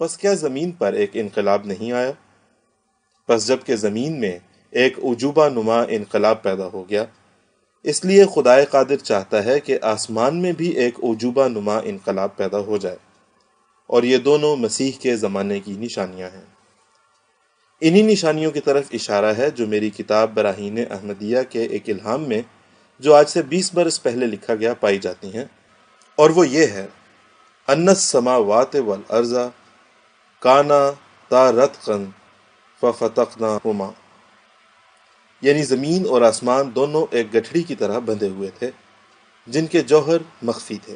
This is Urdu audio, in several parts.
پس کیا زمین پر ایک انقلاب نہیں آیا؟ پس جب کہ زمین میں ایک عجوبہ نما انقلاب پیدا ہو گیا، اس لیے خدائے قادر چاہتا ہے کہ آسمان میں بھی ایک عجوبہ نما انقلاب پیدا ہو جائے، اور یہ دونوں مسیح کے زمانے کی نشانیاں ہیں۔ انہی نشانیوں کی طرف اشارہ ہے جو میری کتاب براہین احمدیہ کے ایک الہام میں، جو آج سے 20 برس پہلے لکھا گیا، پائی جاتی ہیں، اور وہ یہ ہے: ان السماوات والارض کانا طارقا ففتقناہما، یعنی زمین اور آسمان دونوں ایک گٹھڑی کی طرح بندھے ہوئے تھے جن کے جوہر مخفی تھے۔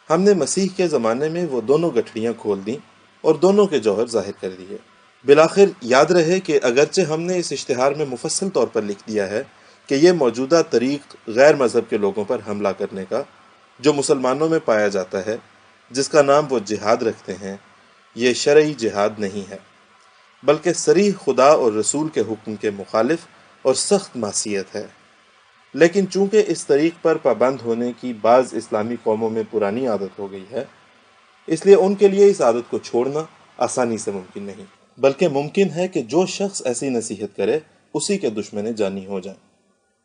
ہم نے مسیح کے زمانے میں وہ دونوں گٹھڑیاں کھول دیں اور دونوں کے جوہر ظاہر کر دیے۔ بالآخر یاد رہے کہ اگرچہ ہم نے اس اشتہار میں مفصل طور پر لکھ دیا ہے کہ یہ موجودہ طریق غیر مذہب کے لوگوں پر حملہ کرنے کا جو مسلمانوں میں پایا جاتا ہے، جس کا نام وہ جہاد رکھتے ہیں، یہ شرعی جہاد نہیں ہے، بلکہ صریح خدا اور رسول کے حکم کے مخالف اور سخت معصیت ہے۔ لیکن چونکہ اس طریق پر پابند ہونے کی بعض اسلامی قوموں میں پرانی عادت ہو گئی ہے، اس لیے ان کے لیے اس عادت کو چھوڑنا آسانی سے ممکن نہیں، بلکہ ممکن ہے کہ جو شخص ایسی نصیحت کرے اسی کے دشمن جانی ہو جائیں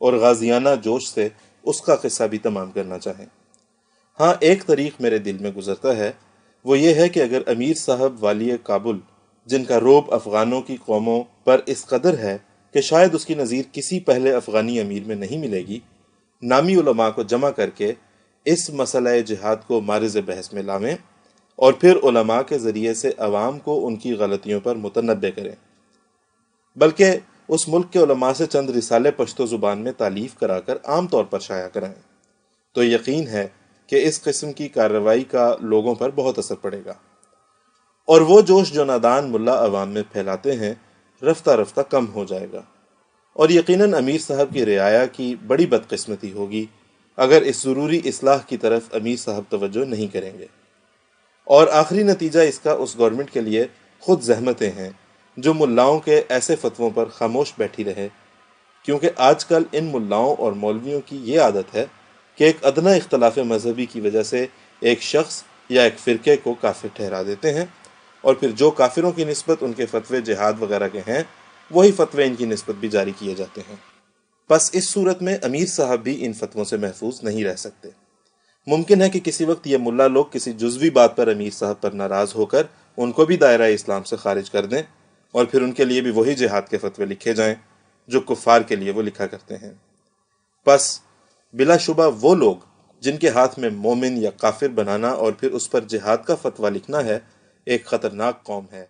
اور غازیانہ جوش سے اس کا قصہ بھی تمام کرنا چاہیں۔ ہاں، ایک طریق میرے دل میں گزرتا ہے، وہ یہ ہے کہ اگر امیر صاحب والی کابل، جن کا رعب افغانوں کی قوموں پر اس قدر ہے کہ شاید اس کی نظیر کسی پہلے افغانی امیر میں نہیں ملے گی، نامی علماء کو جمع کر کے اس مسئلہ جہاد کو معرض بحث میں لاویں اور پھر علماء کے ذریعے سے عوام کو ان کی غلطیوں پر متنبع کریں، بلکہ اس ملک کے علماء سے چند رسالے پشتو زبان میں تالیف کرا کر عام طور پر شائع کرائیں، تو یقین ہے کہ اس قسم کی کارروائی کا لوگوں پر بہت اثر پڑے گا، اور وہ جوش جو نادان ملا عوام میں پھیلاتے ہیں رفتہ رفتہ کم ہو جائے گا، اور یقیناً امیر صاحب کی رعایا کی بڑی بدقسمتی ہوگی اگر اس ضروری اصلاح کی طرف امیر صاحب توجہ نہیں کریں گے۔ اور آخری نتیجہ اس کا اس گورنمنٹ کے لیے خود زحمتیں ہیں جو ملاؤں کے ایسے فتووں پر خاموش بیٹھی رہے، کیونکہ آج کل ان ملاؤں اور مولویوں کی یہ عادت ہے کہ ایک ادنیٰ اختلاف مذہبی کی وجہ سے ایک شخص یا ایک فرقے کو کافر ٹھہرا دیتے ہیں، اور پھر جو کافروں کی نسبت ان کے فتوے جہاد وغیرہ کے ہیں، وہی فتوے ان کی نسبت بھی جاری کیے جاتے ہیں۔ پس اس صورت میں امیر صاحب بھی ان فتووں سے محفوظ نہیں رہ سکتے۔ ممکن ہے کہ کسی وقت یہ ملا لوگ کسی جزوی بات پر امیر صاحب پر ناراض ہو کر ان کو بھی دائرہ اسلام سے خارج کر دیں، اور پھر ان کے لیے بھی وہی جہاد کے فتوے لکھے جائیں جو کفار کے لیے وہ لکھا کرتے ہیں۔ پس بلا شبہ وہ لوگ جن کے ہاتھ میں مومن یا کافر بنانا اور پھر اس پر جہاد کا فتویٰ لکھنا ہے، ایک خطرناک قوم ہے۔